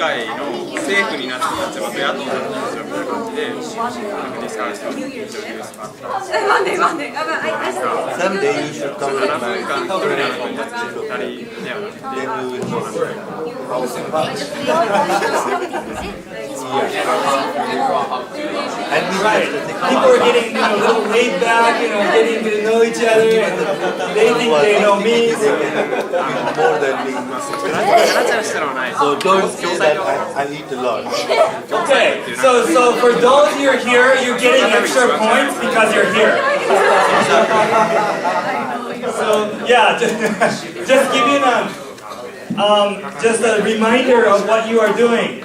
界の政府になった立場と野党の立場みたいな感じでディスカッションイントロデュースがあった。Someday you should come with 7 分 my 間一人でやるのに2人ではなくて then we will know. And we Right. People are getting a little laid back, getting to know each other, and they think they know me. More than me. ガチャしたのはない。 So don't say that I eat a lot. Okay, so for those who are here, you're getting extra points because you're here. So yeah, just give you just a reminder of what you are doing.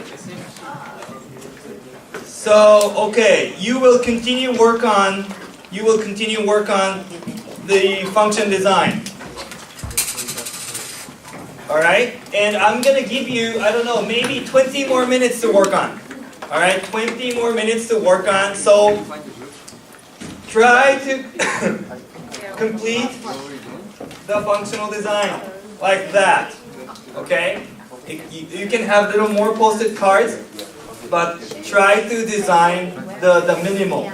So okay, you will continue work on the function design. Alright? And I'm gonna give you, I don't know, maybe 20 more minutes to work on. Alright, 20 more minutes to work on. So try to complete the functional design like that. Okay? You can have a little more post-it cards, but try to design the minimal,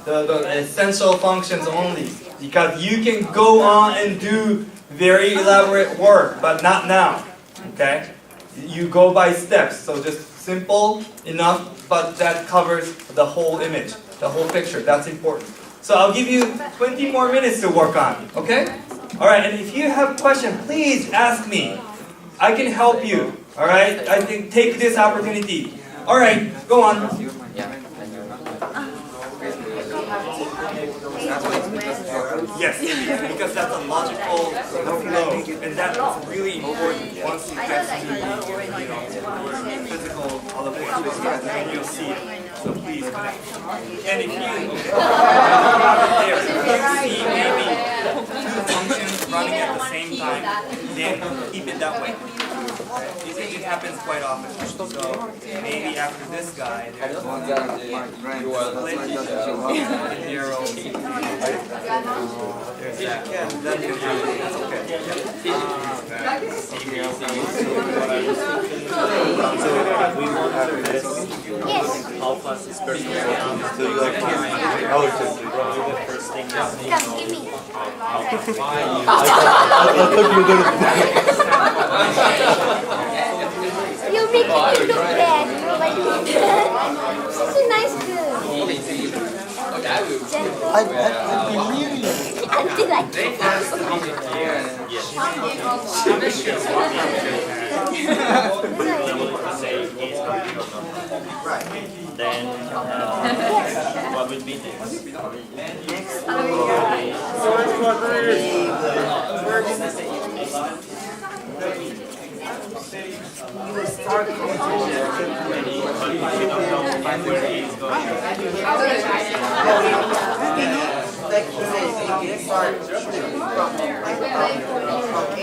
the essential functions only. Because you can go on and do very elaborate work, but not now. Okay? You go by steps, so just simple enough, but that covers the whole image, the whole picture. That's important. So I'll give you 20 more minutes to work on. Okay? Alright, and if you have questions, please ask me. I can help you. Alright? I think take this opportunity. Alright, go on. Yes, because that's a logical flow, and that's really important once you get to physical all the way, then you'll see it. So please connect. And if you see maybe 2 functions running at the same time, then keep it that way. It happens quite often. So maybe after this guy, there's one split zero. There's that. That can happen. That's okay. So we will have this. How fast is person? So you like how it is. The first thing is I thought you were going to. You make it look bad, like she's a nice girl. I believe you. Until like then what would be next? You will start like he says, you can start from A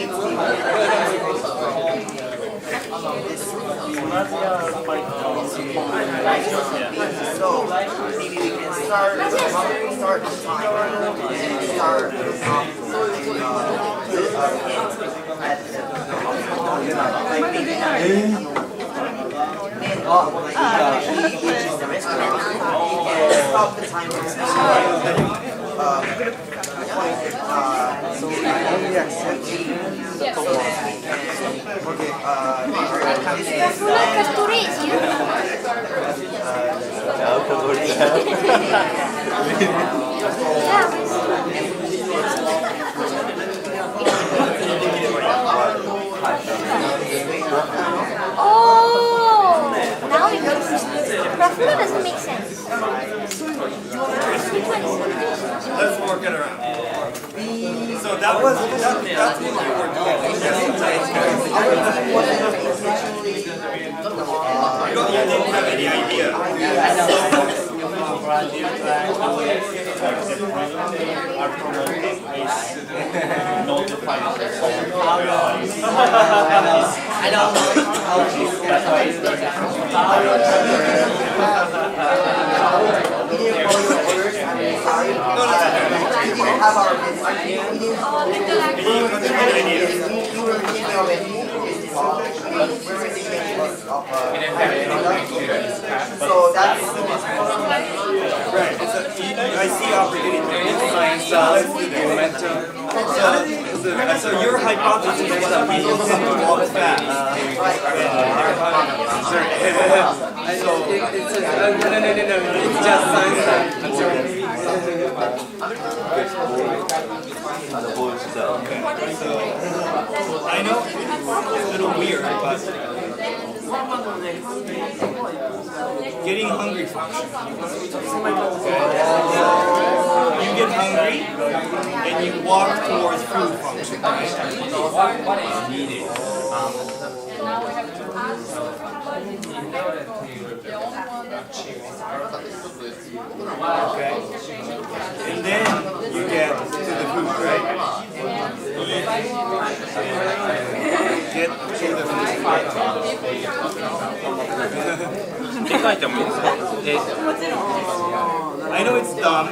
to B. So maybe we can start the time and start at like maybe he reaches the restaurant and stop the timer. So we only accept oh, now it makes sense. Roughly doesn't make sense. Let's work it around. So that's what we were doing. You didn't have any idea. I don't know how to So that's Right. I see opportunity in science. Let's do this. Momentum. So your hypothesis is that people tend to walk fast. No. It's just science. The whole cell. I know it's a little weird, but getting hungry function. You get hungry and you walk towards food function, right? Okay. And then you get to the food, right? Get to the food. 絵描いてもいいですか？ I know it's dumb,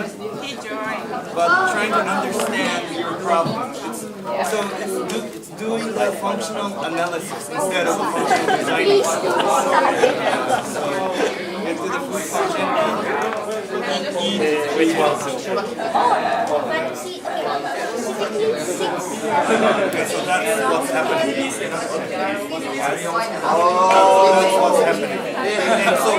but trying to understand your problem. It's doing the functional analysis instead of the functional design. Please stop it. So get to the food function and eat which one? But see, okay, six. Okay, so that's what's happening. That's what's happening. And so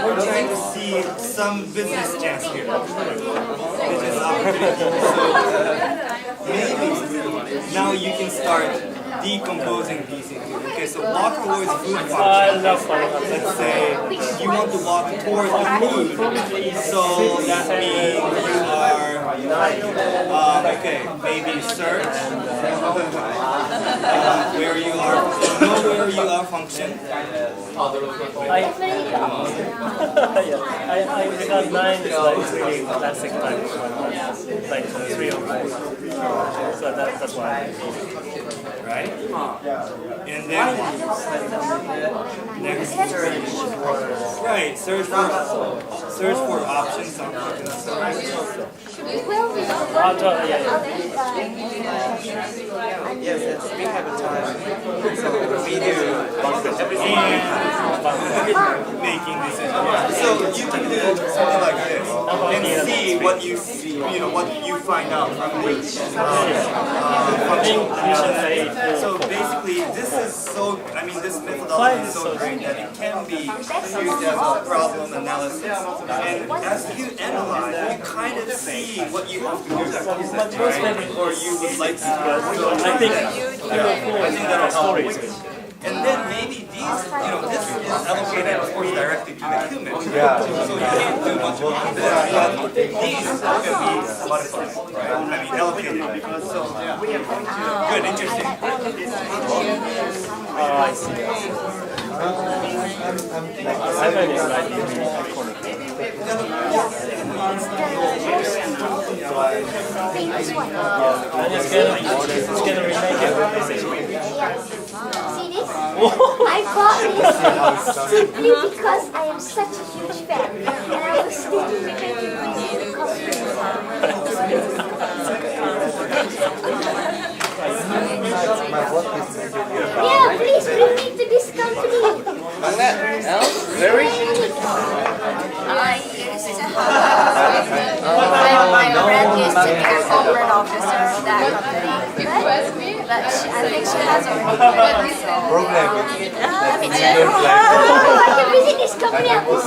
we're trying to see some business chance here. Business opportunity. So maybe now you can start decomposing these into. Okay, so walk towards food function. Let's say you want to walk towards the food, so that means you are okay, maybe search where you are, know where you are function. I regard 9 is like really classic time, like 3 or 4. So that's why. Right? And then next right, search for options on buttons. 12 is yes, we have a time. So we do making decisions. So you can do something like this and see what you see, what you find out from the functional analysis. So basically, this methodology is so great that it can be used as a problem analysis. And as you analyze, you kind of see what you have to do, right? Or you would like to do. So I think that'll help. And then maybe these, this is allocated, of course, directly to the human. Yeah. So you can't do much about this, but these can be modified, right? Allocated. So, good, interesting. Oh, I see. I find it slightly iconic. I'm just gonna remake it basically. See this? I bought this simply because I am such a huge fan. And I was thinking maybe this is the costume. Yeah, please bring me to this company. Very? My friend used to be a corporate officer of that company, but I think she has already quit. Programming. Oh, I can visit this company at this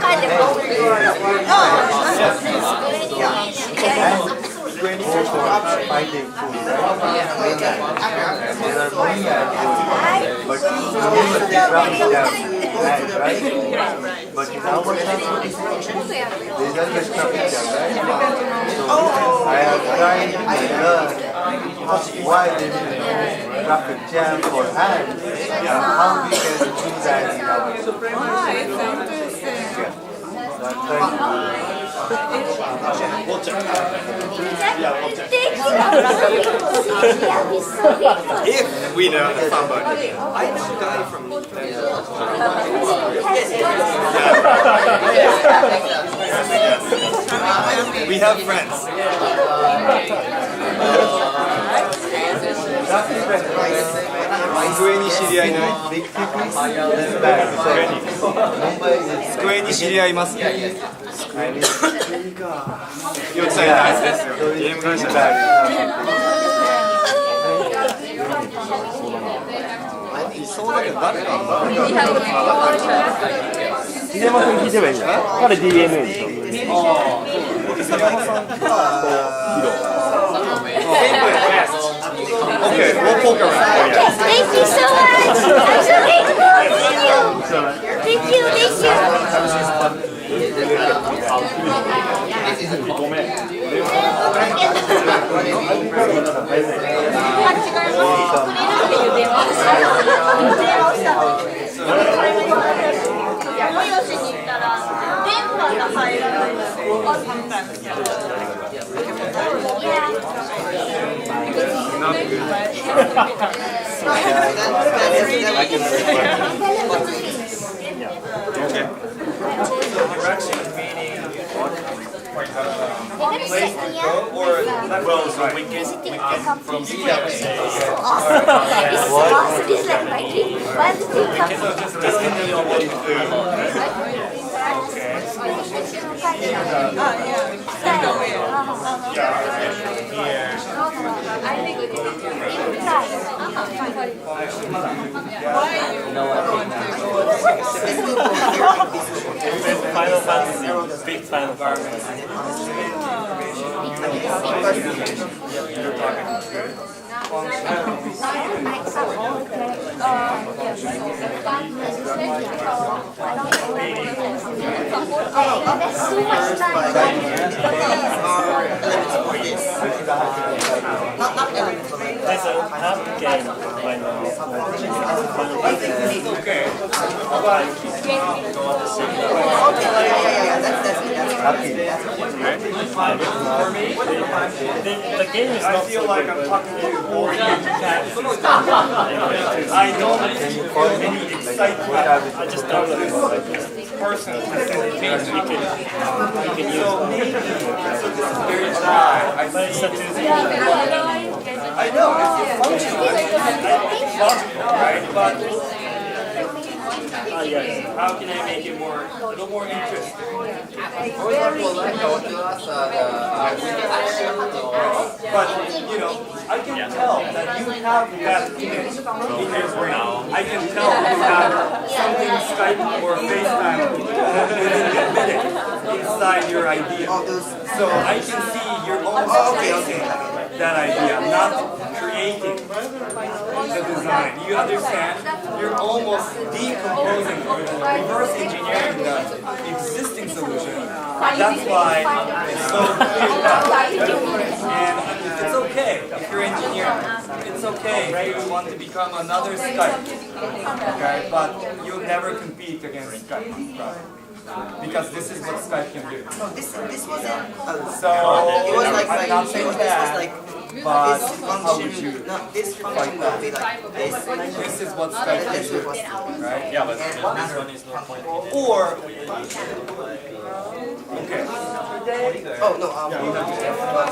Kind of open door. 24 for finding food, right? There are many ideas, but no one is running them, right? But in our company, they just get traffic jam, right? So I have tried to learn why they need traffic jam for hand, and how we can do that in our We'll check. If we know somebody. I know a guy from IntensiveWorkshop. We have friends.机に知り合いない机に知り合いますね。幼稚園のやつですよ。ゲーム会社で。いそうだけど誰なんだろう。秀山君聞いてばいいんじゃない？彼 DNA でしょ。Okay, we'll poke around. Thank you so much. I'm so grateful. Thank you. Thank you. It's like my dream. One, two, Final Fantasy, big fan of ours. That's so much time. There's a half game right now. Okay. The game is I not feel so like good, I'm but talking to more cats. I don't feel any excitement. I just downloaded it like this. Person You can use so maybe this is very dry. but it's a 2D. I know it's functional. It's logical, right? But Yes. how can I make it a little more interesting? But you know, I can tell that you have that image in your brain. I can tell you have something Skype or FaceTime within a minute inside your idea. So I can see you're almost creating that idea, not creating the design. You understand? You're almost decomposing or reverse engineering the existing solution. That's why it's so clear. And it's okay if you're an engineer. It's okay if you want to become another Skype. Okay? But you'll never compete against Skype. Right? Because this is what Skype can do. This wasn't. So It was like I'm not saying that, like but this how would you? function. No, this function would be like this. This is what Skype can do, right? Yeah, but this one is not point. Or okay. Oh no.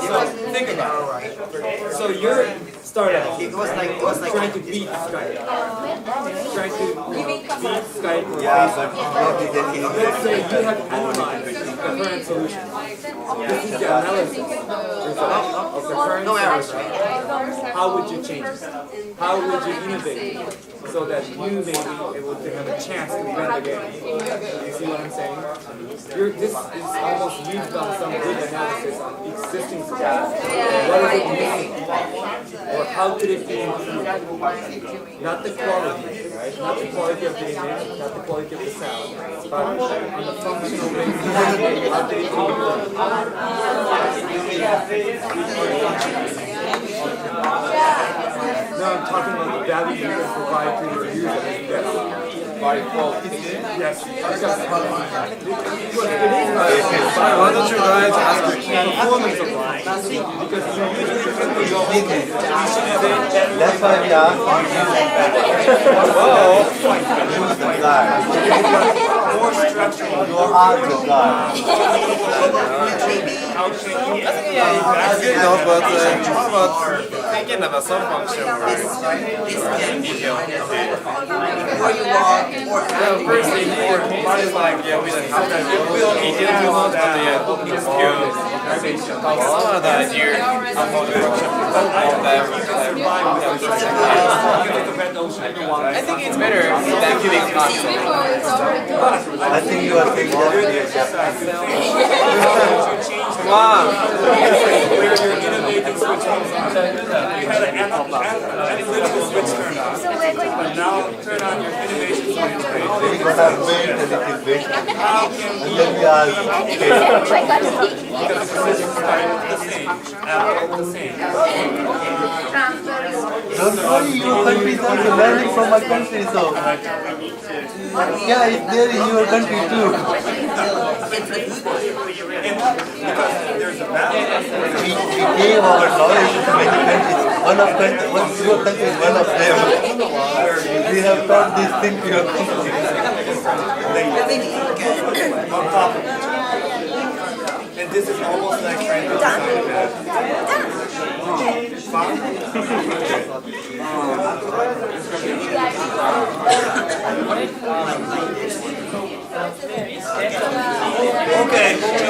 So think about it. So you're startup. It was like Trying to beat Skype. Trying to beat Skype or Yeah, Facebook. Let's say you have analyzed the current solution. This is the analysis result of the current solution. How would you change it? How would you innovate so that you may be able to have a chance to win the game? You see what I'm saying? This is almost you've done some good analysis on existing solutions. What does it mean? Or how could it be improved? Not the quality, right? Not the quality of the image, not the quality of the sound, but on the functional basis, how could it be improved? No, I'm talking about the value you can provide to your user. Yes. Yes. Why don't you guys ask your key? Performance of line. Because you usually can go That's why we are more structural. your art design. how can you that's good though, but how about thinking about some function or detail? Before you walk, or First thing for it's like we don't have that detail to know that skills. Some of that here I think it's better than giving concept. I think you are saying that in your chapter. Come on. You had an analytical switch turned on. So we're going But to now turn on your innovation switch. We're gonna wait a little bit. And then we ask, okay, we're going to be Because the systems are the same. Apple the same. don't worry, your country is also learning from my country, so. Yeah, it's there in your country too. There's a map. We gave our knowledge to many countries. Your country is one of them. We have taught this thing to your country. On top of each other. And this is almost like trying to design a map. Okay,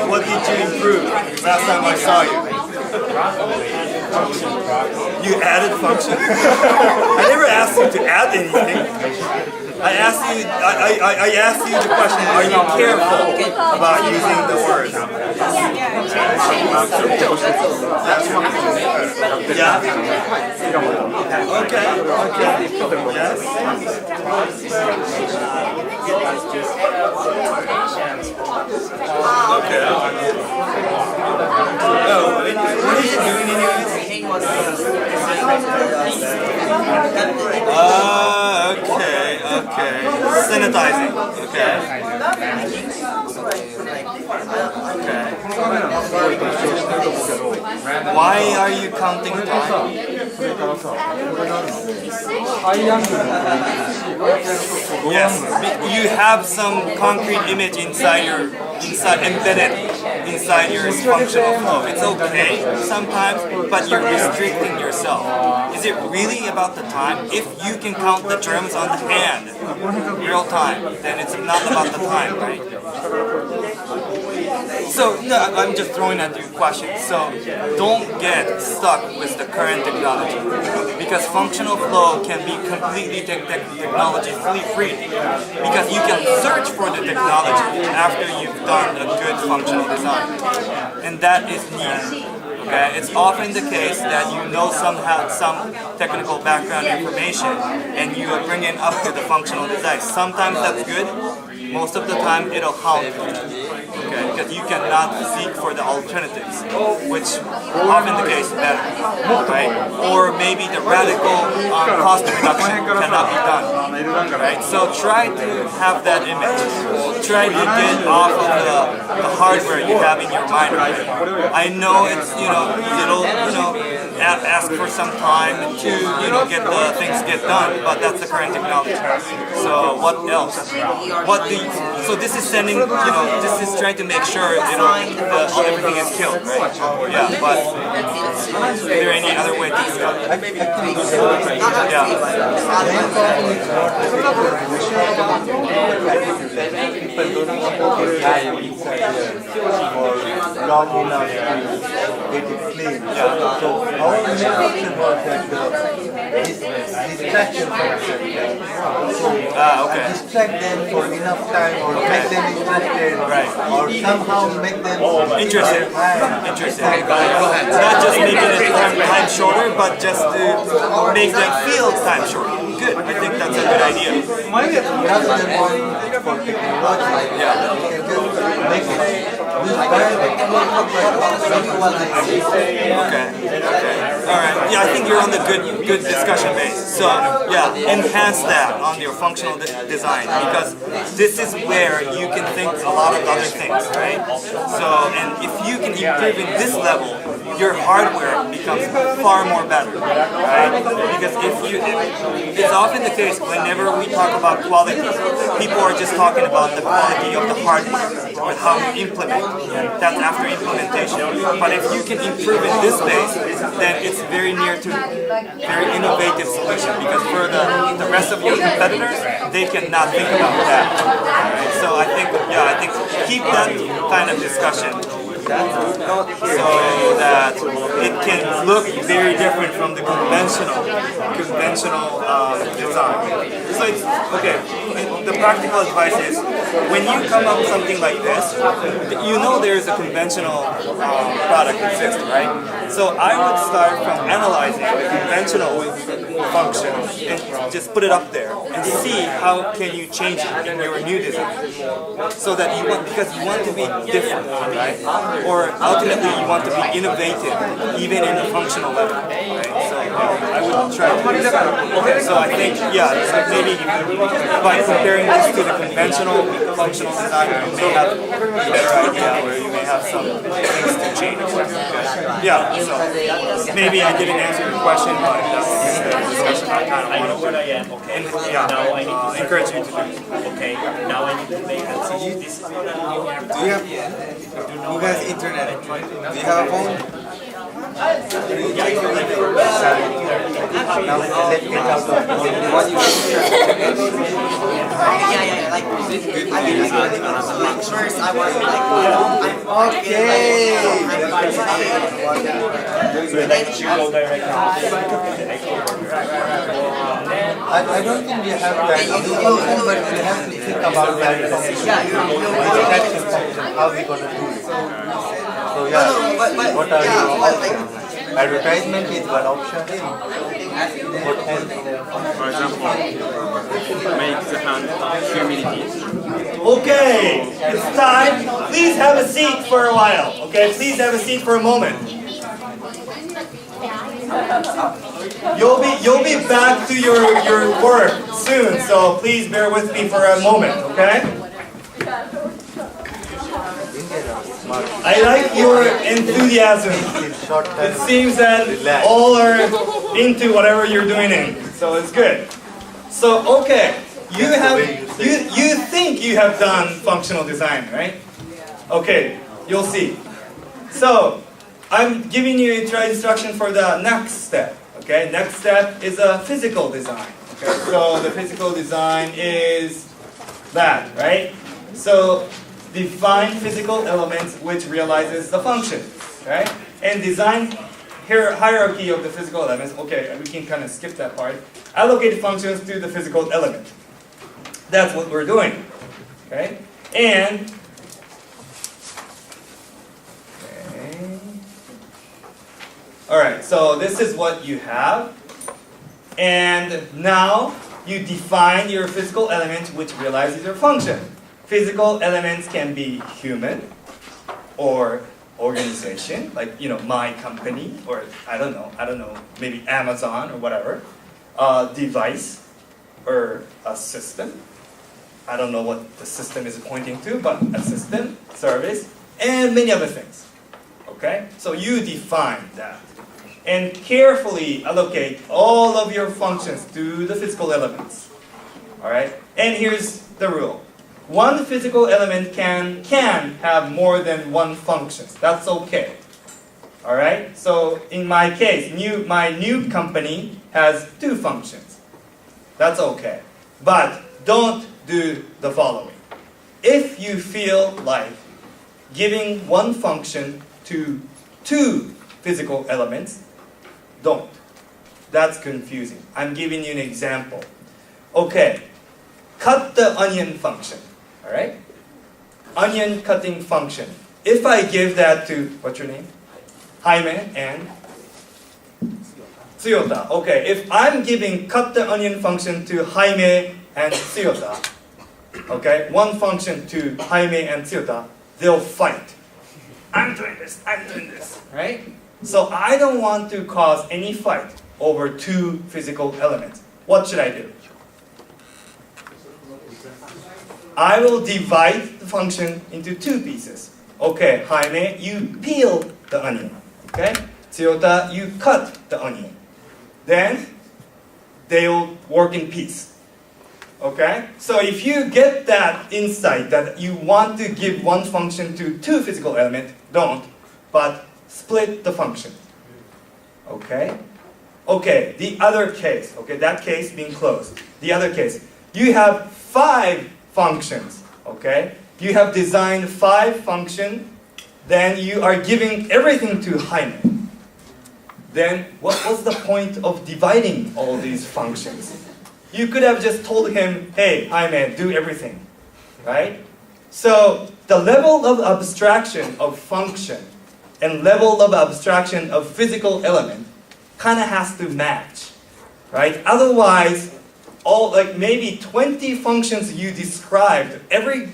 what did you improve last time I saw you? You added function? I never asked you to add anything. I asked you the question, are you careful about using the words? Yeah? Okay. Okay. Sanitizing. Okay. Why are you counting time? Yes, you have some concrete image embedded inside your functional flow. It's okay sometimes, but you're restricting yourself. Is it really about the time? If you can count the germs on the hand, real time, then it's not about the time, right? So, no, I'm just throwing at you questions. So, don't get stuck with the current technology, because functional flow can be completely technology free, because you can search for the technology after you've done a good functional design, and that is neat. Okay, it's often the case that you know some technical background information and you are bringing up to the functional design. Sometimes that's good. Most of the time it'll help. Okay, because you cannot seek for the alternatives, which often the case better, right? Or maybe the radical cost reduction cannot be done, right? So try to have that image. Try to get off of the hardware you have in your mind already. I know it's it'll ask for some time to get the things get done, but that's the current technology. So what else? So this is sending this is trying to make sure everything is killed, right? Yeah, but is there any other way to do that? Long enough to get it clean. So our instruction was that distraction function. So distract them for enough time, or make them interested, or somehow make them Interesting. Not just making it time shorter, but just to make them feel time shorter. Good. I think that's a good idea. rather than going for technology. You can just make it. Okay. All right. Yeah, I think you're on the good discussion base. So yeah, enhance that on your functional design, because this is where you can think a lot of other things, right? So, and if you can improve in this level, your hardware becomes far more better, right? Because it's often the case whenever we talk about quality, people are just talking about the quality of the hardware or how you implement, and that's after implementation. But if you can improve in this space, then it's very near to very innovative solution, because for the rest of your competitors, they cannot think about that. Right? So I think keep that kind of discussion so that it can look very different from the conventional design. So it's okay. The practical advice is when you come up with something like this, you know there is a conventional product exists, right? So I would start from analyzing the conventional function and just put it up there and see how can you change it in your new design, so that because you want to be different, right? Or ultimately you want to be innovative even in the functional level, right? So I would try to do that. Okay, so I think so maybe by comparing this to the conventional functional design, you may have a better idea, or you may have some things to change. Yeah, so maybe I didn't answer your question, but that's the discussion I kind of want to encourage you to do. Okay, now I need to make a decision. This is what I'm Do you have, who has internet? Do you have a phone? Now let's get out of what you Like first I was like, okay. I don't think we have to add any function, but we have to think about that function. How we gonna do it? So what are your options? Advertisement is one option. What else? For example, make the hand humidity. Okay, it's time. Please have a seat for a while. Okay, please have a seat for a moment. You'll be back to your work soon, so please bear with me for a moment, okay? I like your enthusiasm. It seems that all are into whatever you're doing so it's good. So okay, you think you have done functional design, right? Okay, you'll see. So I'm giving you instruction for the next step. Okay, next step is a physical design. Okay, so the physical design is that, right? So define physical elements which realizes the function, right? And design hierarchy of the physical elements. Okay, we can kind of skip that part. Allocate functions to the physical element. That's what we're doing, okay? And all right, so this is what you have. And now you define your physical element which realizes your function. Physical elements can be human or organization, like my company, or I don't know, maybe Amazon or whatever. Device or a system. I don't know what the system is pointing to, but a system, service, and many other things. Okay? So you define that. And carefully allocate all of your functions to the physical elements. Alright? And here's the rule. One physical element can have more than one function. That's okay. Alright? So in my case, my new company has 2 functions. That's okay. But don't do the following. If you feel like giving one function to 2 physical elements, don't. That's confusing. I'm giving you an example. Okay, cut the onion function. Alright? Onion cutting function. If I give that to, what's your name? Jaime and Tsuyota. Okay, if I'm giving cut the onion function to Jaime and Tsuyota, okay, one function to Jaime and Tsuyota, they'll fight. I'm doing this, right? So I don't want to cause any fight over 2 physical elements. What should I do? I will divide the function into 2 pieces. Okay, Jaime, you peel the onion. Okay? Toyota, you cut the onion. Then they'll work in peace. Okay? So if you get that insight that you want to give one function to two physical elements, don't, but split the function. Okay? Okay, the other case, okay, that case being closed. The other case, you have 5 functions, okay? You have designed 5 functions, then you are giving everything to Jaime. Then what was the point of dividing all these functions? You could have just told him, hey, Jaime, do everything, right? So the level of abstraction of function and level of abstraction of physical element kind of has to match, right? Otherwise, all like maybe 20 functions you described, every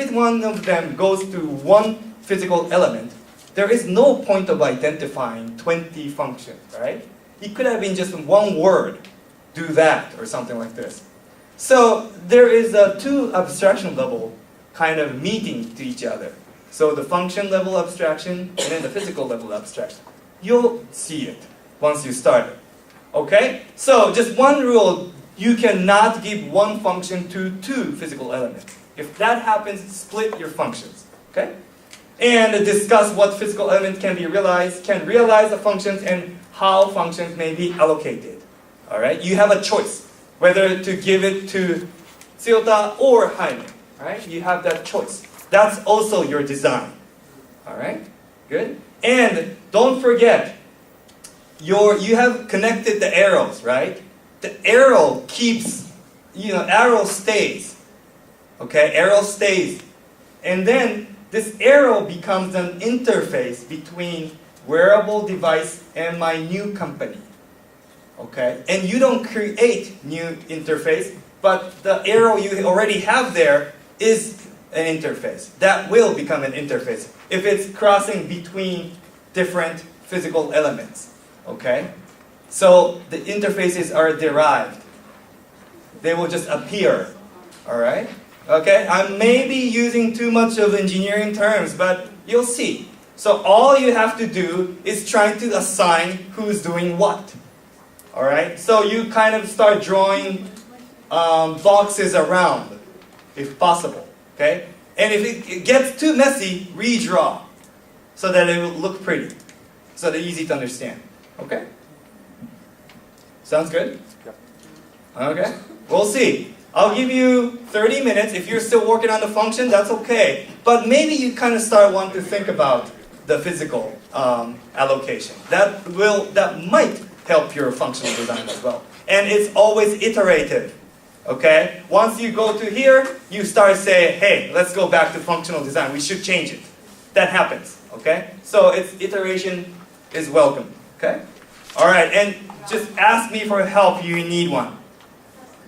one of them goes to one physical element. There is no point of identifying 20 functions, right? It could have been just one word, do that, or something like this. So there is a 2 abstraction level kind of meeting to each other. So the function level abstraction and then the physical level abstraction. You'll see it once you start it. Okay? So just one rule, you cannot give one function to 2 physical elements. If that happens, split your functions. Okay? And discuss what physical element can be realized, can realize the functions, and how functions may be allocated. Alright? You have a choice whether to give it to Toyota or Jaime. Alright? You have that choice. That's also your design. Alright? Good? And don't forget, you have connected the arrows, right? The arrow keeps, arrow stays. Okay? Arrow stays. And then this arrow becomes an interface between wearable device and my new company. Okay? And you don't create new interface, but the arrow you already have there is an interface. That will become an interface if it's crossing between different physical elements. Okay? So the interfaces are derived. They will just appear. Alright? Okay? I may be using too much of engineering terms, but you'll see. So all you have to do is try to assign who's doing what. Alright? So you kind of start drawing boxes around, if possible. Okay? And if it gets too messy, redraw. So that it will look pretty. So they're easy to understand. Okay? Sounds good? Yep. Okay. We'll see. I'll give you 30 minutes. If you're still working on the function, that's okay. But maybe you kind of start wanting to think about the physical allocation. That might help your functional design as well. And it's always iterative. Okay? Once you go to here, you start saying, hey, let's go back to functional design. We should change it. That happens. Okay? So iteration is welcome. Okay? Alright, and just ask me for help if you need one.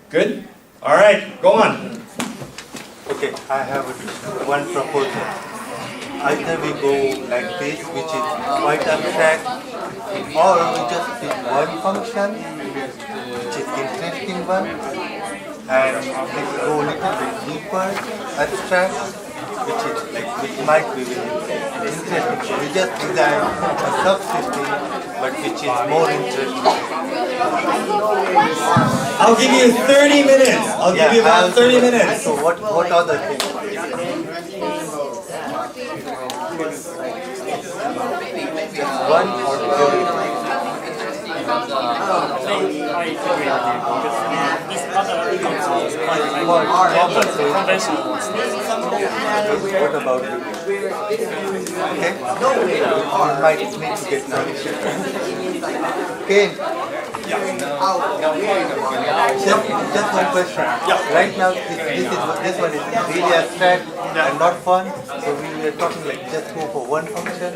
Good? Alright, go on. Okay, I have one proposal. Either we go like this, which is quite abstract, or we just pick one function, which is interesting one, and let's go a little bit deeper, abstract, which might be very interesting. We just design a subsystem, but which is more interesting. I'll give you 30 minutes. I'll give you about 30 minutes. So what other things? Just one or two? This other council is quite conventional. What about you? Okay? You might need to get knowledge. Okay. Just one question. Right now, this one is really abstract and not fun. So we were talking like just go for one function,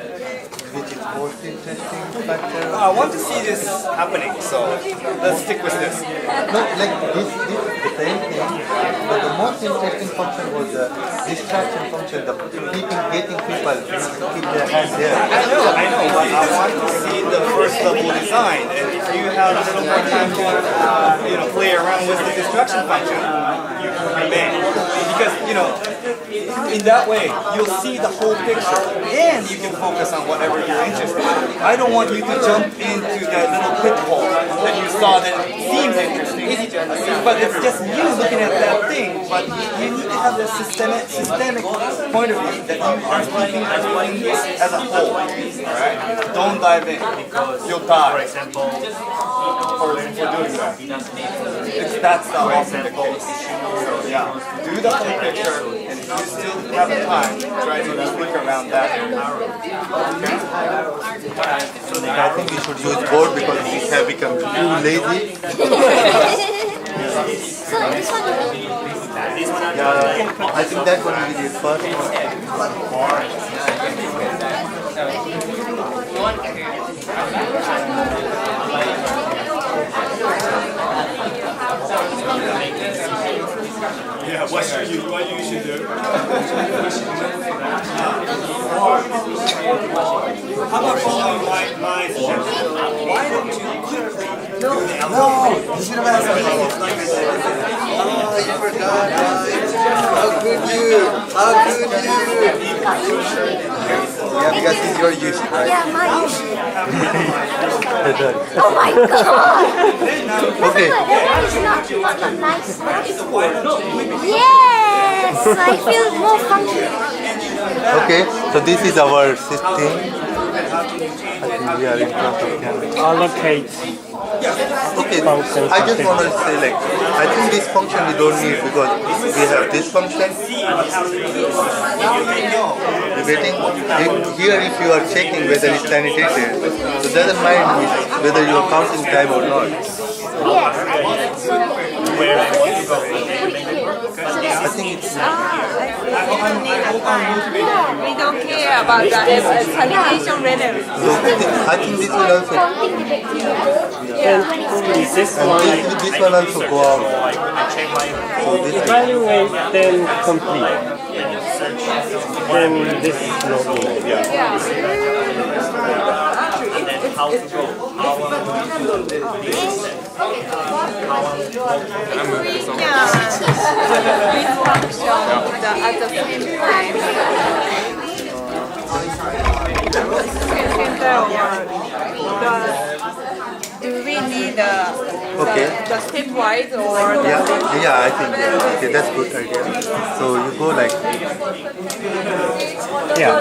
which is most interesting factor. I want to see this happening, so let's stick with this. No, like this the same thing, but the most interesting function was the distraction function, the getting people to keep their hands there. I know, but I want to see the first level design, and if you have a little more time to play around with the distraction function, you may. Because, In that way, you'll see the whole picture and you can focus on whatever you're interested in. I don't want you to jump into that little pitfall that you saw that seems interesting, but it's just you looking at that thing. But you need to have the systemic point of view that you are keeping everything as a whole. Alright? Don't dive in because you'll die. For example, for doing that. That's the ultimate goal. So yeah, do the whole picture, and if you still have the time, try to tweak around that area. Okay? I think we should use board because we have become too lazy. So this one Yeah, I think that one we did first. Yeah, what you should do? How about following my suggestion? Why don't you quickly do the No, you should have asked me. Oh, you forgot. How could you? How could you? Yeah, because it's your use, right? Yeah, my Oh my god! Okay. That is not nice. Yes! I feel more funky. Okay, so this is our system. I think we are in front of camera. Allocate. Okay, I just want to say like, I think this function we don't need because we have this function. You're getting here if you are checking whether it's sanitated, so it doesn't mind whether you are counting time or not. Yes. So, I think it's We don't care about the sanitation rhythm. so I think this will also counting the bacteria. Is this one this one also go out. So this is, evaluate then complete? Then this is not good. At the same time. Do we need okay. the stepwise or the Yeah, I think okay, that's good idea. So you go like Yeah.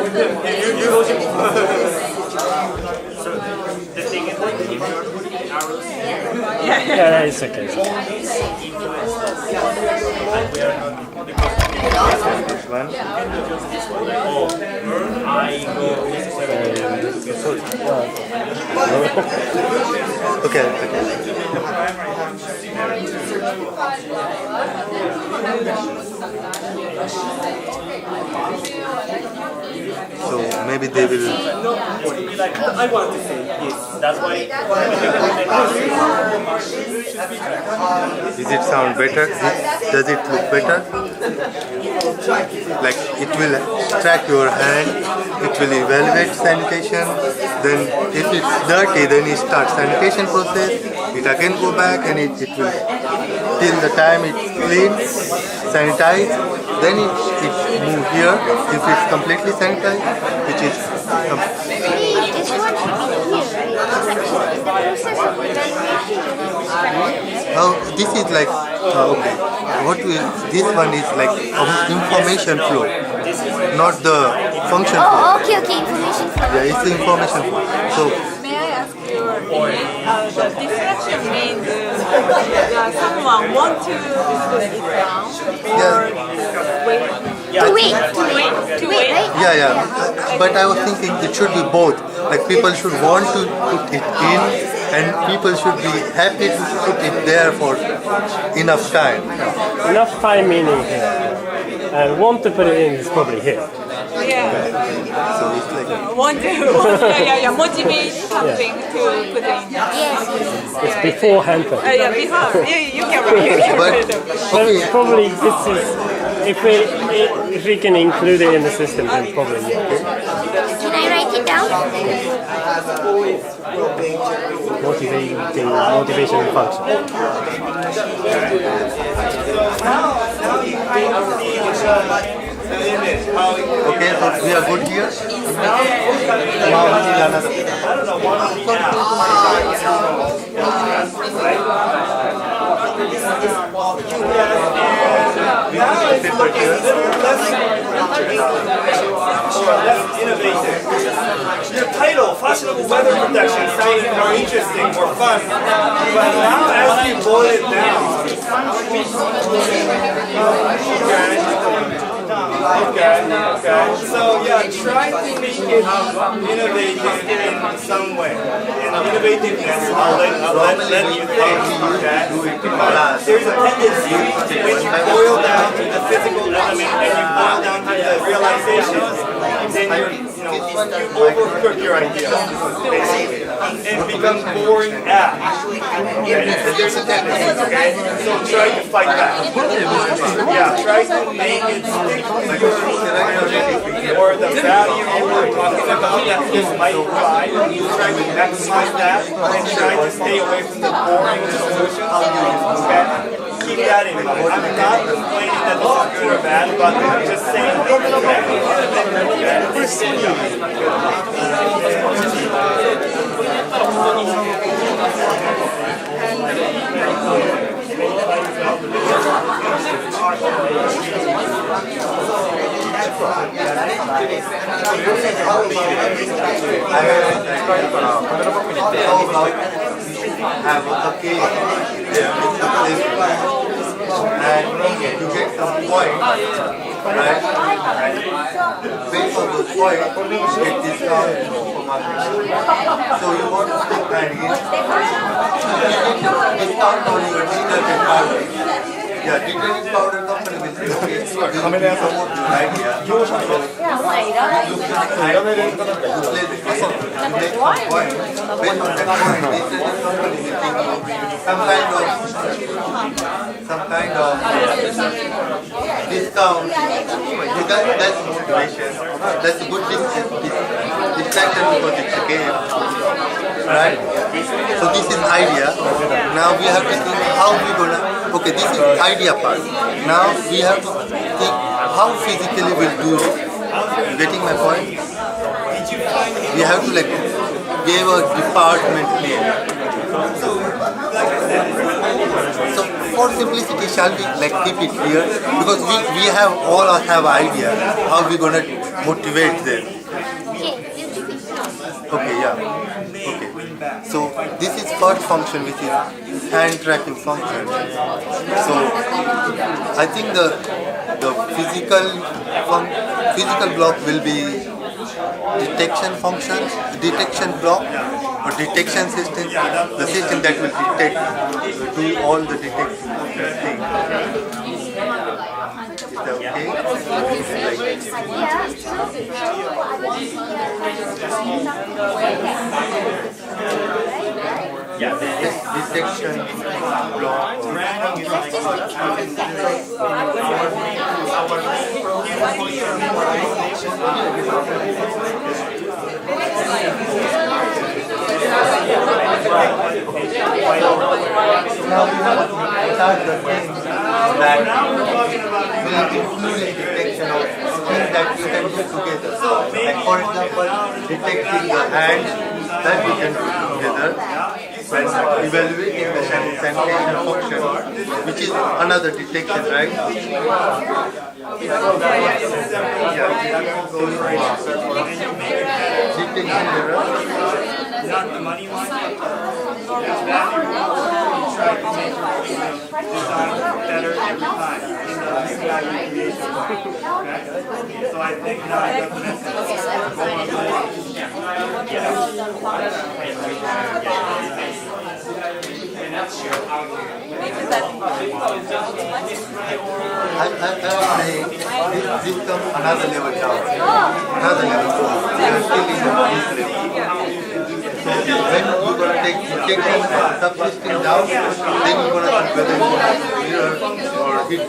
Yeah, it's okay. this one. Okay, so maybe they will. I want to say yes. That's why. Does it sound better? Does it look better? Like it will track your hand, it will evaluate sanitation, then if it's dirty then it starts sanitation process, it again go back and it will till the time it's clean, sanitized, then it move here if it's completely sanitized, which is This one the process of evaluation. oh, this is like okay. This one is like information flow, not the function flow. Oh, okay, information flow. Yeah, it's the information flow. So may I ask you, the distraction means someone want to put it down or wait? To wait, right? yeah. But I was thinking it should be both. Like people should want to put it in, and people should be happy to put it there for enough time. Enough time meaning here. And want to put it in is probably here. Yeah. So it's like Want to motivate something to put in. Yes. It's beforehand. Yeah, before. You can write. but But okay. probably this is if we can include it in the system, then probably yeah. Can I write it down? Motivation function. Now you kind of see image, how it, Okay, so we are good here. Now we need another. I don't know, one of the apps. Now it's looking a little less innovative. Your title, Fashionable Weather Protection, sounded more interesting, more fun. But now as you boil it down, okay. So yeah, try to make it innovative in some way. And innovativeness, I'll let you think, okay? But there's a tendency when you boil down to the physical element and you boil down to the realization, then you overcook your idea, basically, and become boring apps. Okay? There's a tendency, okay? So try to fight that. Yeah, try to make it stick to your project or the value you were talking about that this might provide. Try to maximize that and try to stay away from the boring solutions. Okay? Keep that in mind. I'm not complaining that this is good or bad, but I'm just saying. Have a cake and to get some point, right? Based on those points, get discount from market. So you want to stick and get discount on your detergent powder. Yeah, detergent powder company will say, okay, this is promote your idea. You play the game, you play the game, you make some point. Based on that point, detergent company will give you some kind of discount. That's motivation. That's a good distraction because it's a game, right? So this is idea. Now we have to think how we gonna. Okay, this is idea part. Now we have to think how physically we'll do it. You getting my point? We have to like give a department name. So for simplicity, shall we like keep it here? Because we have all have idea how we gonna motivate them. Okay, yeah. Okay. So this is first function, which is hand tracking function. So I think the physical block will be detection function, detection block or detection system, the system that will detect, do all the detection thing. Is that okay? Yeah. Detection block. Now we have to start the thing that will include detection of things that you can do together. Like for example, detecting the hand that we can do together when evaluating the sanitation function, which is another detection, right? Detection error. Not the money one. It's value. Try to make your design better every time in the value creation. Okay? So I think now it doesn't make sense. I would say this comes another level down. Another level down. We are still in this level. So when you're going to take detection and subsystem down, then you're going to see whether you have mirror or hit.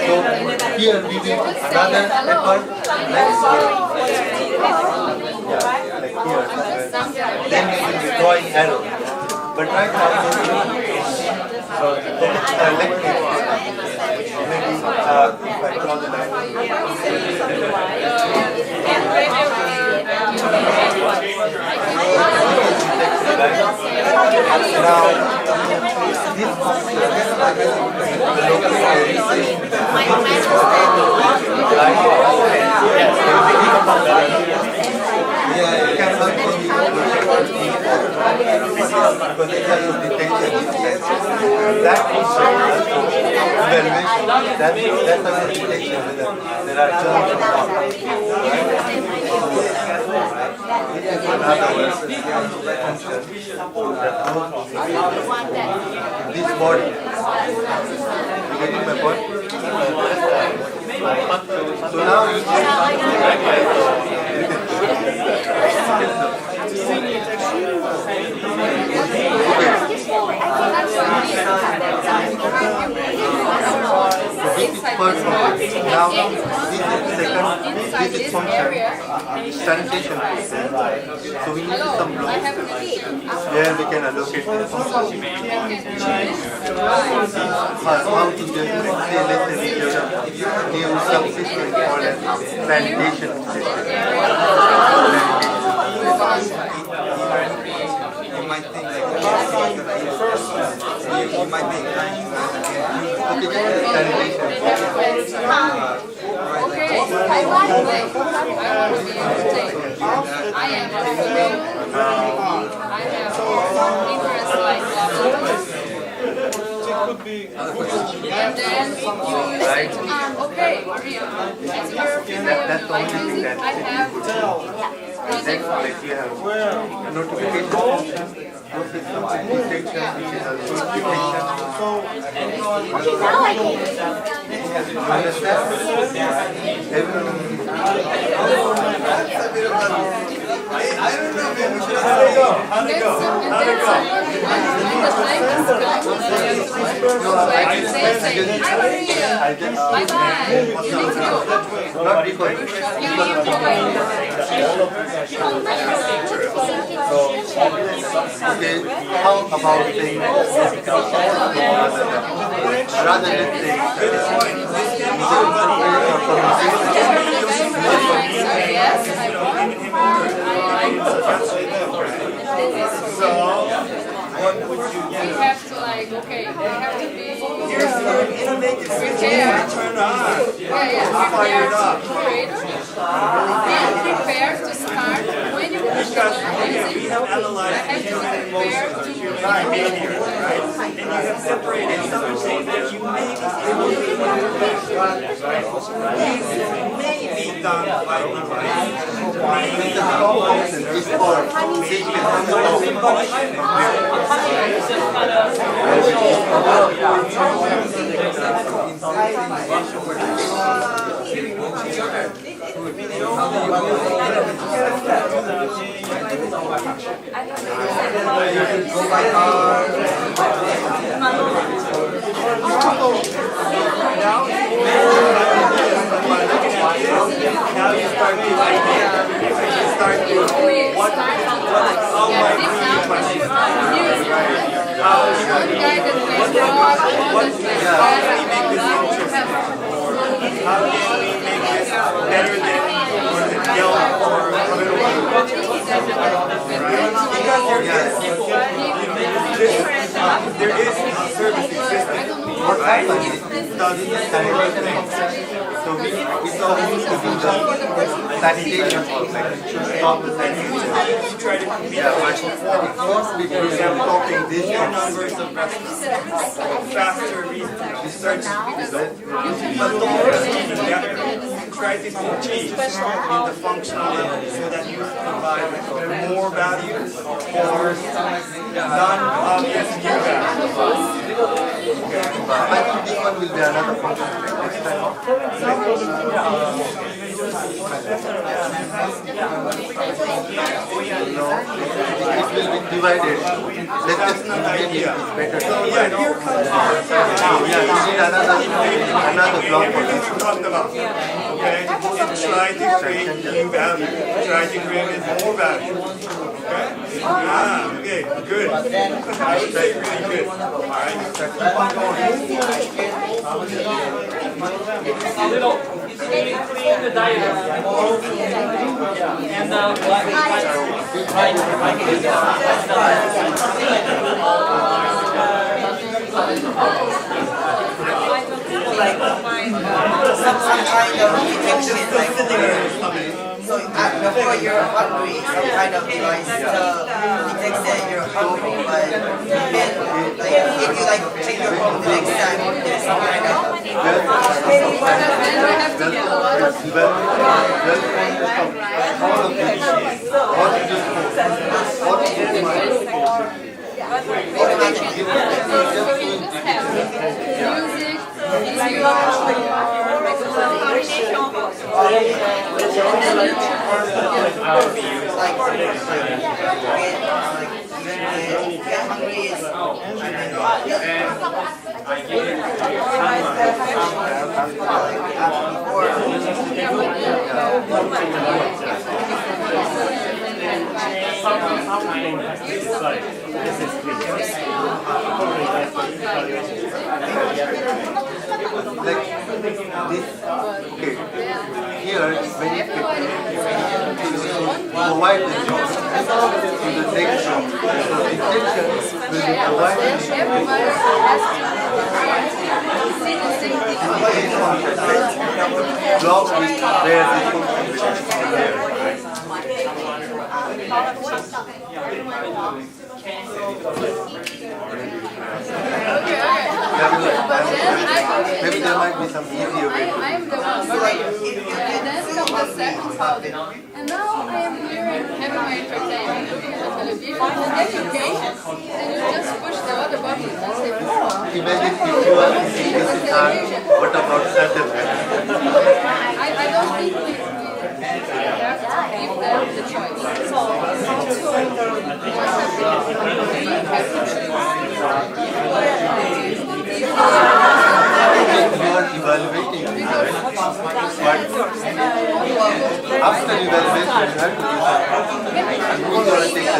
So here we will another effort like here somewhere, then we will be drawing arrow. But right now, let me, maybe if I draw the line. Now, this function, the local area, yeah, it cannot be because it has a detection instead. That is evaluation. That's a detection whether there are germs or not. This is another function that goes in this body. You getting my point? So now you first function. Now this is second. This is function. Sanitation. So we need some blocks where we can allocate this function. How to just say let's say give subsystem for sanitation system. You might think like you might think like you have notification function, detection, which is also detection. How'd it go? Not because okay, how about saying rather than So, what would you do? We have to like, okay, we have to be Innovative. Turn on. Prepare to start when you We have analyzed human behavior, right? And you have separated some things that you may be done by Now you start to like you start to what how might how can we make this better than Yelp or because there is a service existing, right? It does the same thing. So we saw who to do the sanitation stop the sanitation. Try to be for example, talking digital numbers of restaurants, faster research, but don't try to achieve in the functional level so that you provide more value or non-obvious new value. I think this one will be another function. will be divided. Let's just maybe it's better to divide. So yeah, you need another block for this. Talked about. Okay? And try to create new value. Try to create more value. Okay? Ah, okay, good. I would say really good. Alright. Clean the diagram. And some kind of detection, like so before you're hungry, some kind of device detects that you're hungry, but then, like, if you like check your phone the next time, there's some kind of like this, okay, here when you provide the job to the next job, so detection will be provided block with where this function is there. Maybe there might be some easier way. I'm the one who and then comes the second part. And now I am here and having my entertainment, looking at the television, and then you game, and you just push the other button and say, Imagine if you are in this time, what about Saturday? I don't think we have to give them the choice. So, You are evaluating it, right? But after evaluation, you have to decide who's going to take the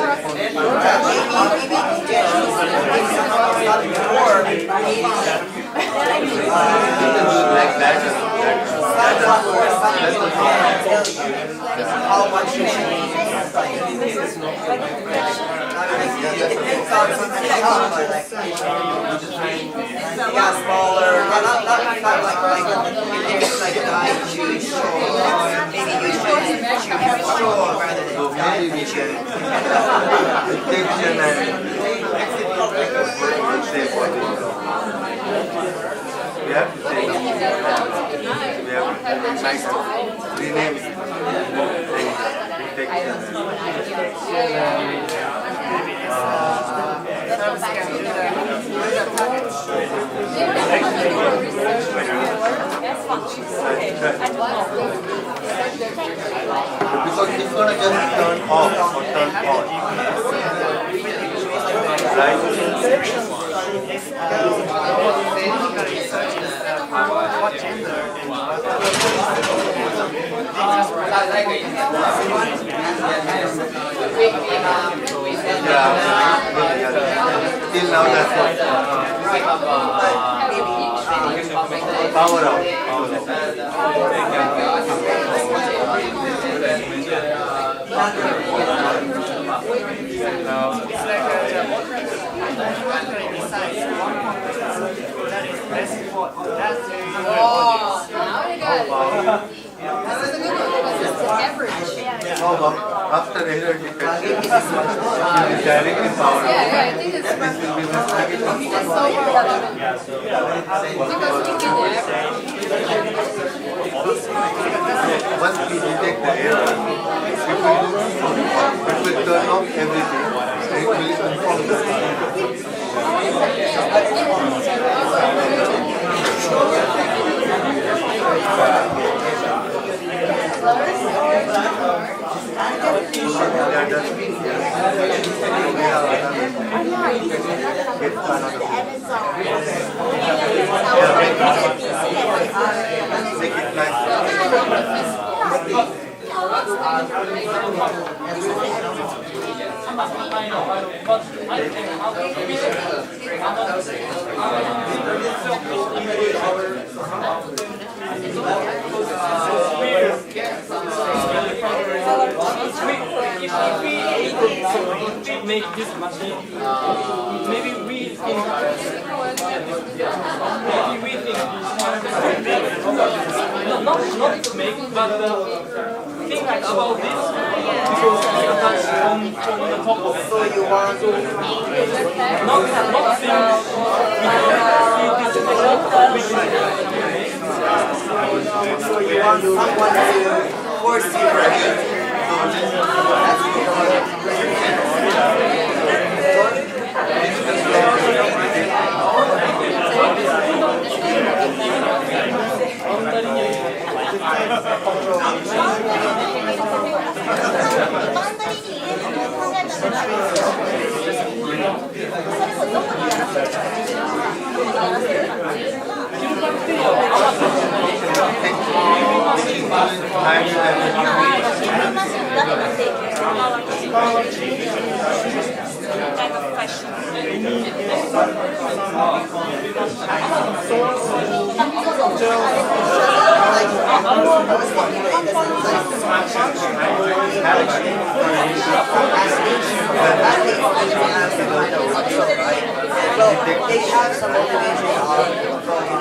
like that. how much you should smaller, not like it's like dying to show, maybe you should show rather than So maybe we can detection and say what it is. We have to say we have to rename detection. Because it's going to just turn off or turn on. Right? Till now that's what. Power out. now you got it. This is a good one because it's the average. How about after error detection? It will be directly power out. Yeah, I think it's This will be the target it's so because we can once we detect the error, it will turn off everything. It will inform the system. If we make this machine, maybe we think not to make, but think about this because we attach on the top of it. So you want to Not think so you want someone to force you, right? Well, they have some motivation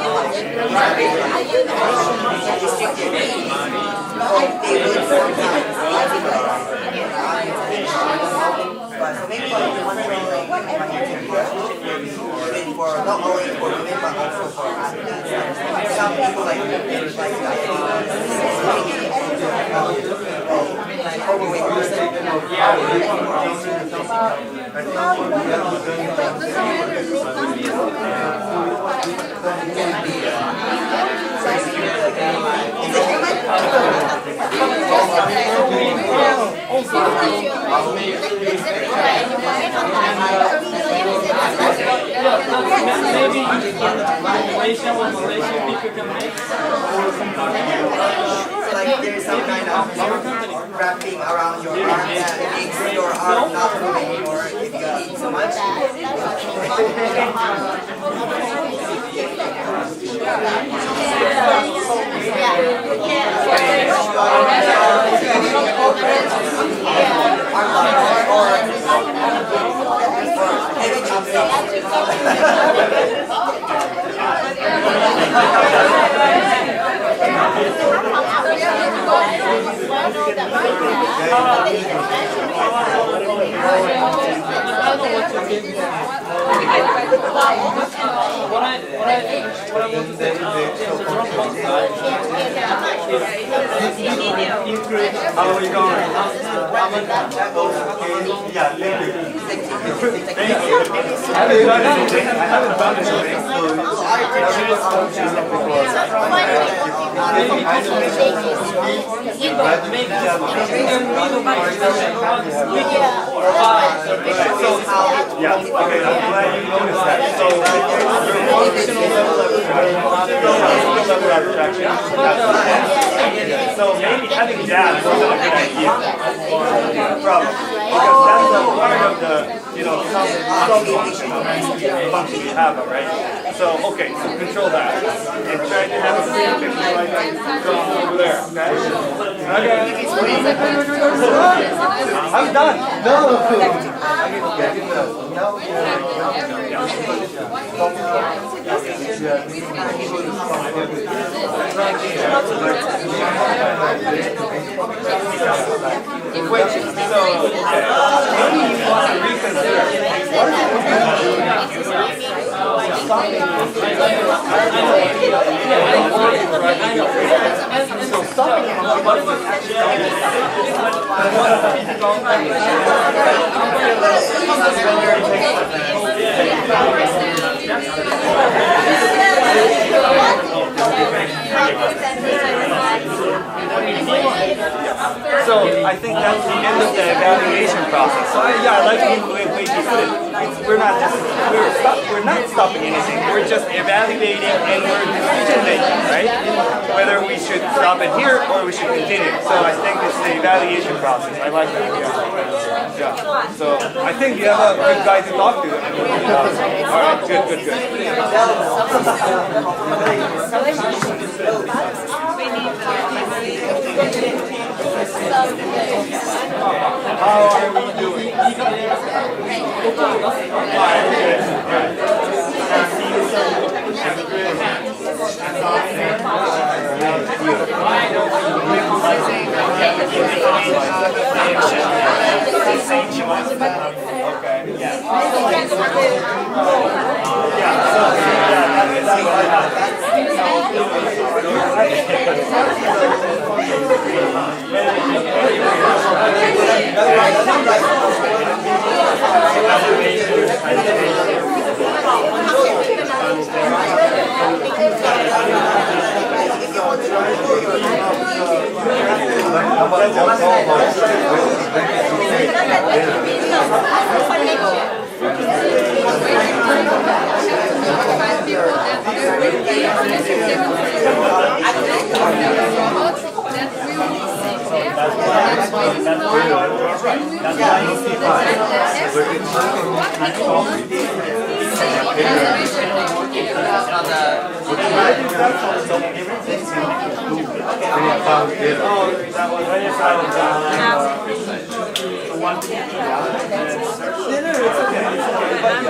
so maybe one for not only for women but also for athletes. Some people like overweight person. maybe Malaysia or Malaysian people can make Like there's some kind of wrapping around your arm that makes your arm not move anymore if you eat so much. What I want to say is the Dropbox guy increase. How are we going? Yeah, thank you. Thank you. I haven't done anything. Yeah, okay, I'm glad you noticed that. So, your functional level of abstraction. So maybe having dabs wasn't a good idea. Problem. Because that's a part of the, some function you have, right? So, okay, so control that. And try to have a clear picture like from over there, okay? Okay. I'm done. No. Wait, so maybe you want to reconsider what is I think that's the end of the evaluation process. So I like the way you put it. We're not stopping anything. We're just evaluating and we're decision making, right? Whether we should stop it here or we should continue. So I think it's the evaluation process. I like that. Yeah. So I think you have a good guy to talk to. All right. Good. How are we doing?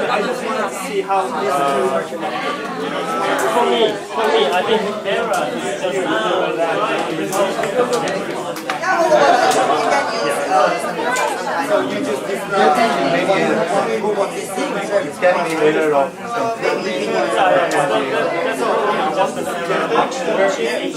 I just want to see how this For me, I think error is just So you just it can be error of something. that's all. Just each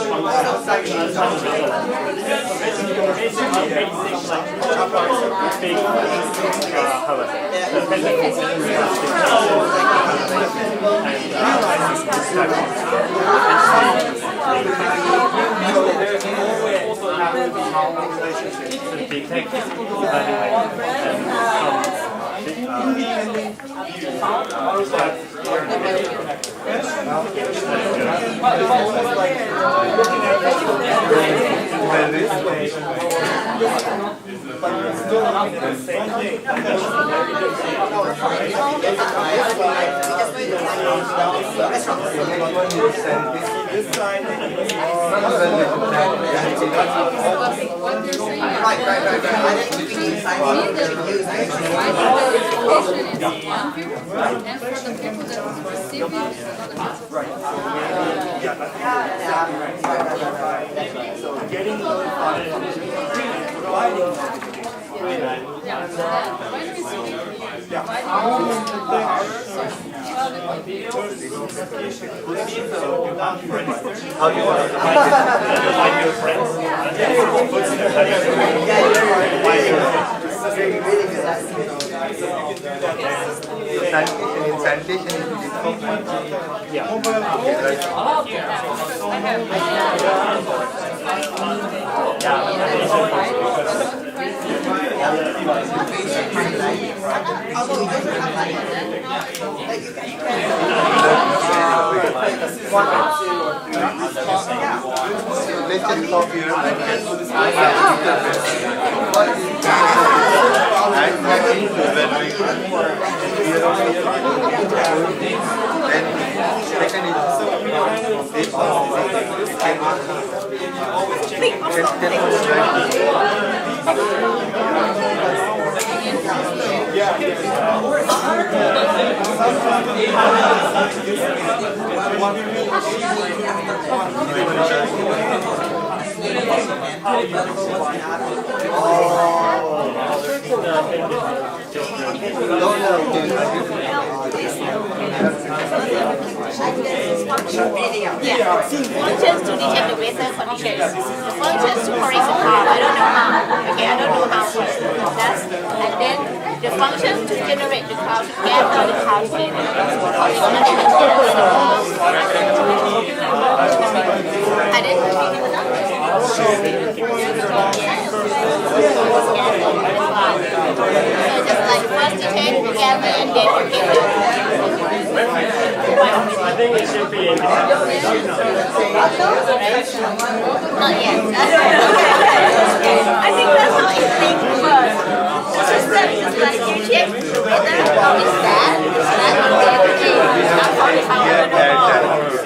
How do you want to find your friends? Sanitation is let's just stop here and get to this what is and when we then second is Functions to detect the weather conditions. The functions to correct the car. I don't know how. Okay, I don't know how. That's and then the functions to generate the cloud to gather the cloud together. I didn't. just like first you take together and then you get it. I think it should be independent. Not yet. I think that's how it thinks first. The system is like you check whether it's that, and everything. That's how it's how you and gather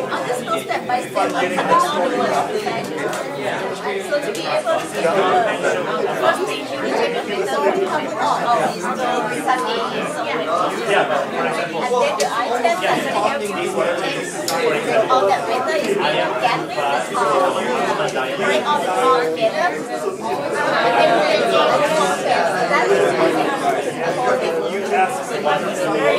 I'll just go step by step. So to be able to see the first thing you need to check is the come out of these sunny. And then the items that you have to take all that weather is being gathering the bring all the raw together. And then that is very simple step. So you only have something that's big,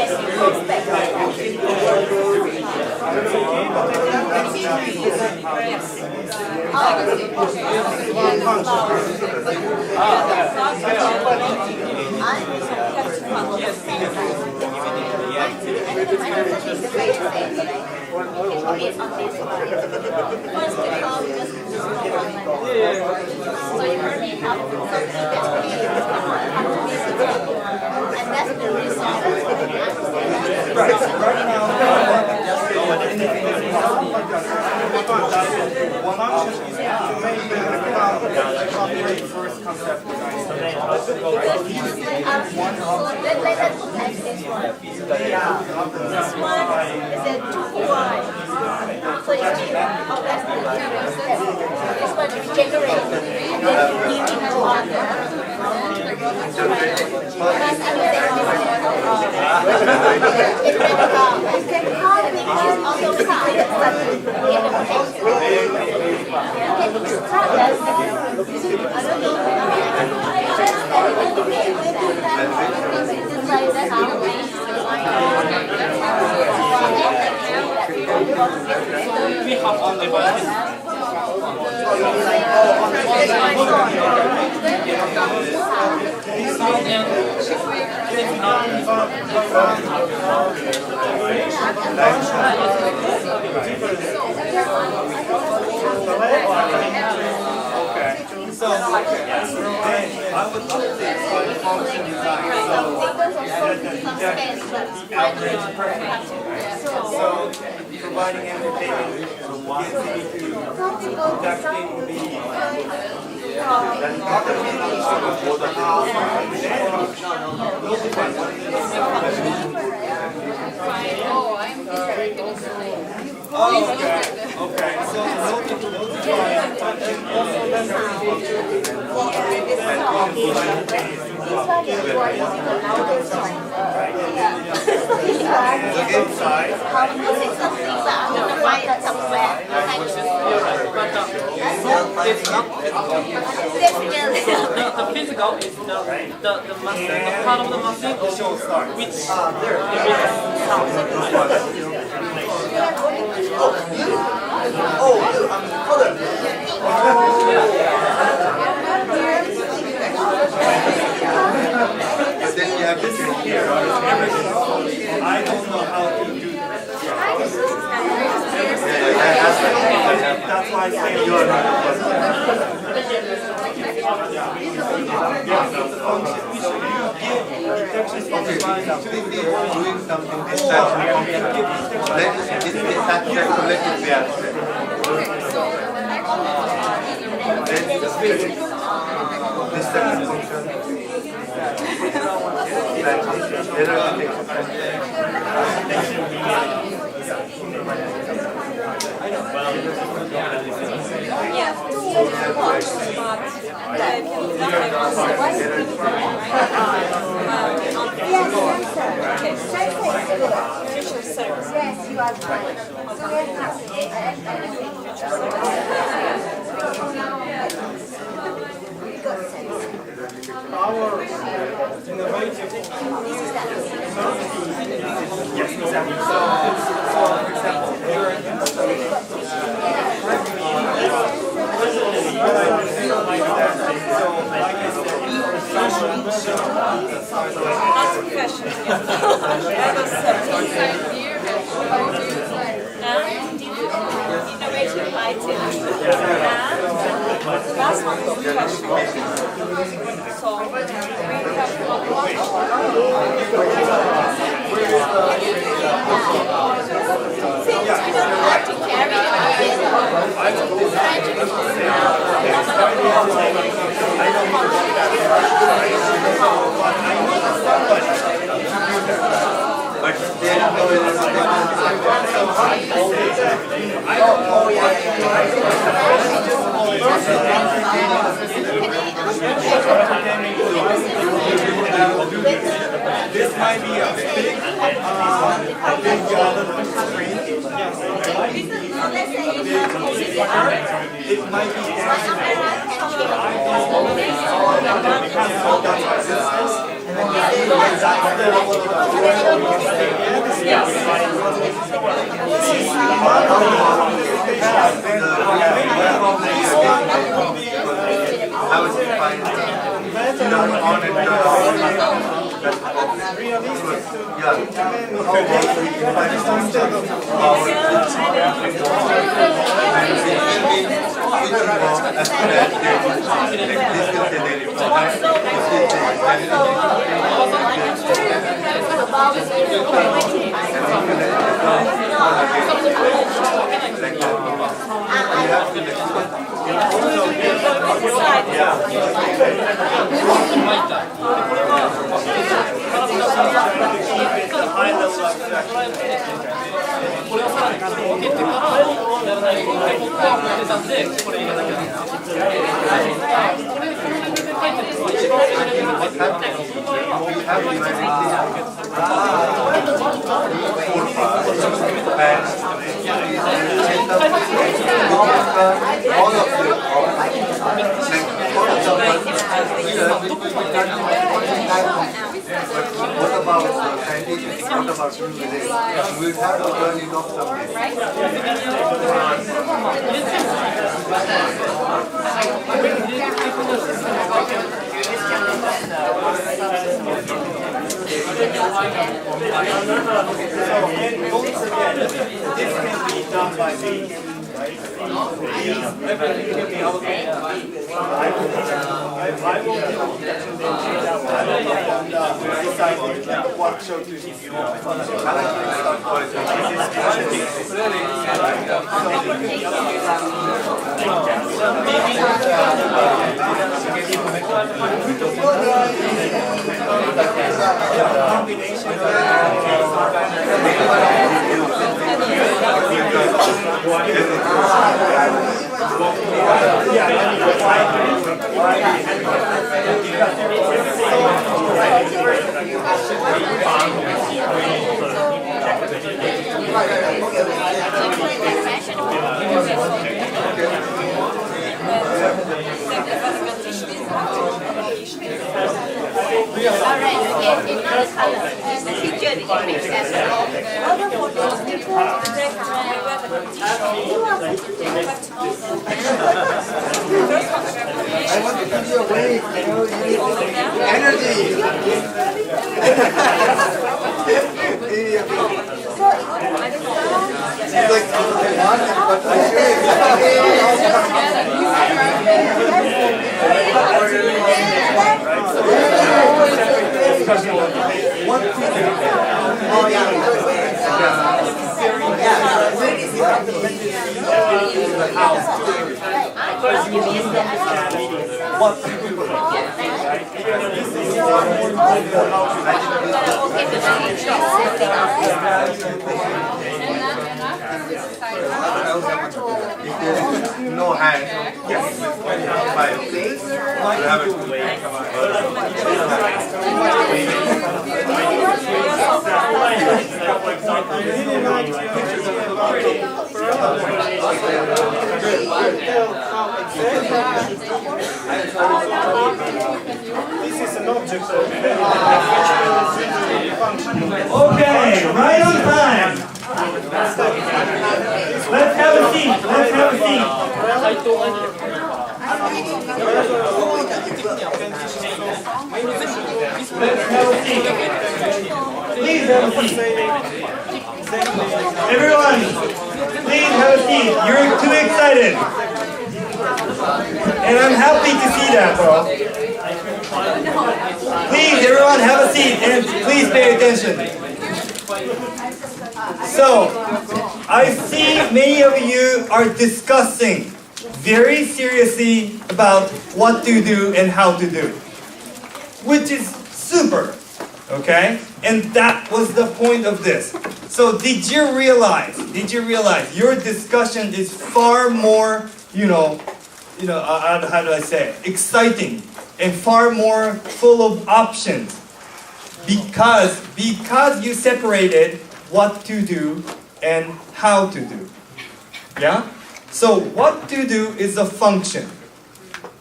and that's the result. First concept design. So let's look at this one. This one is a 2Y. So it's oh, that's the step. This one is generate. And then you give it to other. We have on the button. So, I would love to say function design. So, providing entertainment, conducting Okay, so The physical is the machine, the part of the machine which sound, Then you have to change here. I don't know how to do that. That's why I say you are not Doing something distraction. Let it be abstract, so let it be abstract. Distraction function. Error Our innovative Not professional. I was 17. Innovative items. The last one is professional. So we have since we don't have to carry This might be a big screen. It might be I was defined on and what about scientific? What about related? We have to learn it off something. This can be done by me, right? I will decide what show to use. I want to keep you awake, you know, you need energy. She's like, I want it, but I no hand. Yes. Fine. You have it. This is an object of Okay, right on time. Let's have a seat. Let's have a seat. let's have a seat. Please have a seat. Everyone, please have a seat. You're too excited. And I'm happy to see that, bro. Please, everyone, have a seat and please pay attention. So, I see many of you are discussing very seriously about what to do and how to do, which is super, okay? And that was the point of this. So did you realize your discussion is far more, how do I say it? Exciting and far more full of options because you separated what to do and how to do. Yeah? So what to do is a function.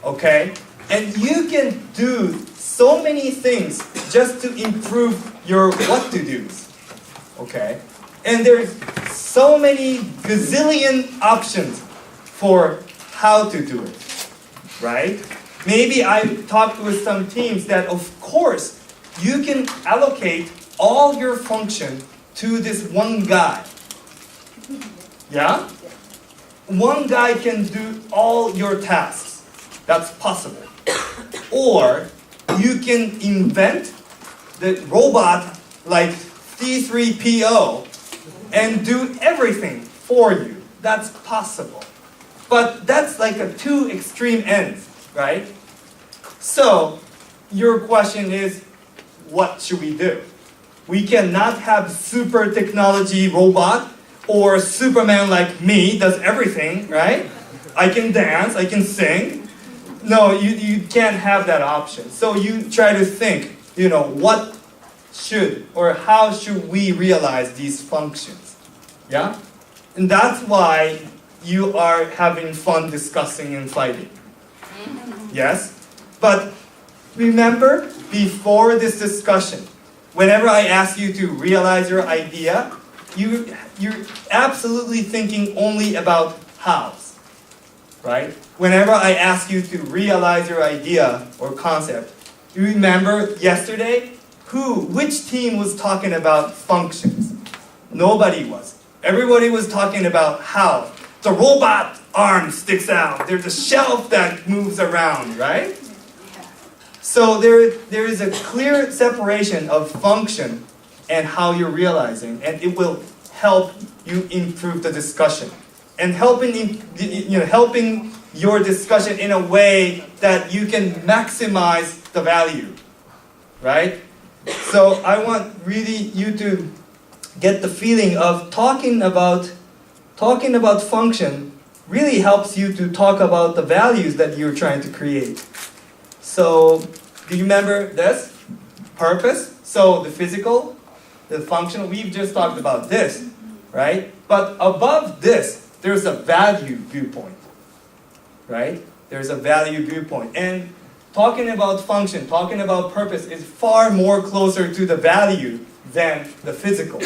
Okay? And you can do so many things just to improve your what to do's. Okay? And there's so many gazillion options for how to do it. Right? Maybe I've talked with some teams that of course you can allocate all your function to this one guy. Yeah? One guy can do all your tasks. That's possible. Or you can invent the robot like C3PO and do everything for you. That's possible. But that's like a two extreme ends, right? So your question is, what should we do? We cannot have super technology robot or Superman like me does everything, right? I can dance, I can sing. No, you can't have that option. So you try to think, what should or how should we realize these functions? Yeah? And that's why you are having fun discussing and fighting. Yes? But remember, before this discussion, whenever I ask you to realize your idea, you're absolutely thinking only about hows, right? Whenever I ask you to realize your idea or concept, you remember yesterday, which team was talking about functions? Nobody was. Everybody was talking about how. The robot arm sticks out. There's a shelf that moves around, right? So there is a clear separation of function and how you're realizing, and it will help you improve the discussion and helping your discussion in a way that you can maximize the value, right? So I want really you to get the feeling of talking about function really helps you to talk about the values that you're trying to create. So, do you remember this? Purpose. So the physical, the functional, we've just talked about this, right? But above this, there's a value viewpoint, right? There's a value viewpoint. And talking about function, talking about purpose is far more closer to the value than the physical,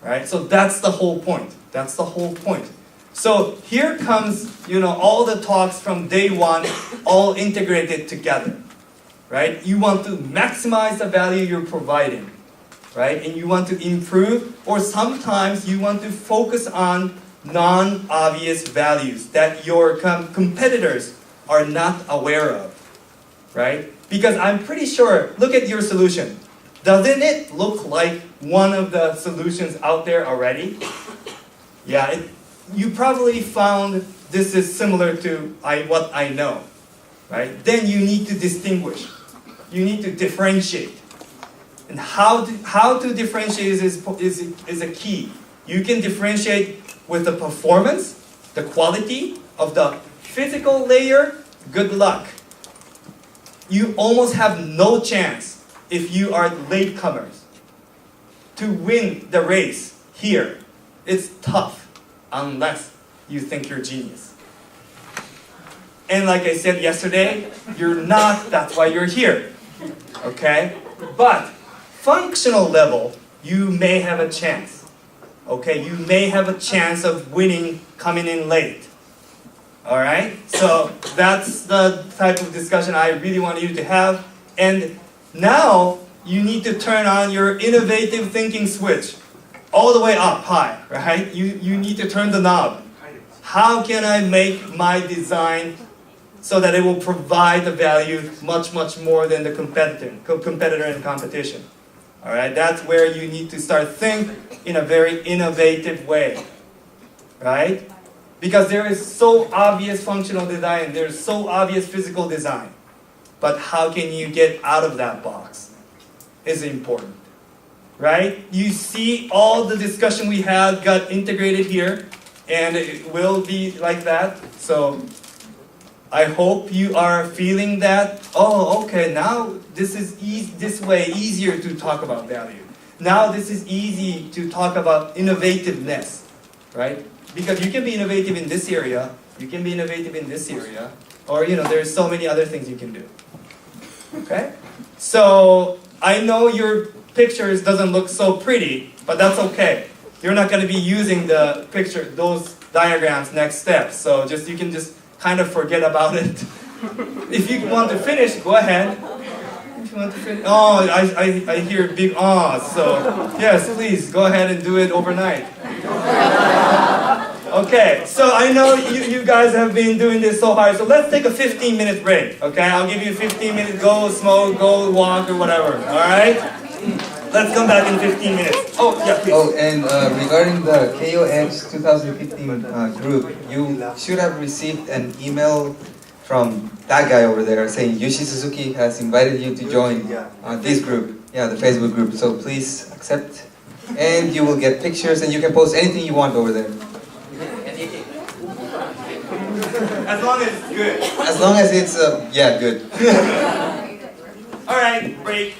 right? So that's the whole point. That's the whole point. So here comes, all the talks from day one, all integrated together, right? You want to maximize the value you're providing, right? And you want to improve, or sometimes you want to focus on non-obvious values that your competitors are not aware of, right? Because I'm pretty sure, look at your solution. Doesn't it look like one of the solutions out there already? Yeah, you probably found this is similar to what I know, right? Then you need to distinguish. You need to differentiate. And how to differentiate is a key. You can differentiate with the performance, the quality of the physical layer. Good luck. You almost have no chance if you are latecomers to win the race here. It's tough. Unless you think you're a genius. And like I said yesterday, you're not, that's why you're here. Okay? But functional level, you may have a chance. Okay? You may have a chance of winning coming in late. Alright? So that's the type of discussion I really want you to have. And Now, you need to turn on your innovative thinking switch all the way up high, right? You need to turn the knob. How can I make my design so that it will provide the value much more than the competitor and competition? All right, that's where you need to start think in a very innovative way, right? Because there is so obvious functional design, there's so obvious physical design. But how can you get out of that box is important, right? You see all the discussion we had got integrated here, and it will be like that. So I hope you are feeling that, oh, okay, now this is this way easier to talk about value. Now this is easy to talk about innovativeness, right? Because you can be innovative in this area, you can be innovative in this area, or there's so many other things you can do. Okay? So I know your pictures doesn't look so pretty, but that's okay. You're not going to be using those diagrams next step. So you can just kind of forget about it. If you want to finish, go ahead. If you want to finish, I hear big ahs. So yes, please go ahead and do it overnight. Okay, so I know you guys have been doing this so hard, so let's take a 15-minute break, okay? I'll give you 15 minutes, go smoke, go walk, or whatever, all right? Let's come back in 15 minutes. Oh, yeah, please. Oh, and regarding the KOX 2015 group, you should have received an email from that guy over there saying Yushi Suzuki has invited you to join this group, the Facebook group, so please accept. And you will get pictures, and you can post anything you want over there. As long as it's good. As long as it's, good. All right, break.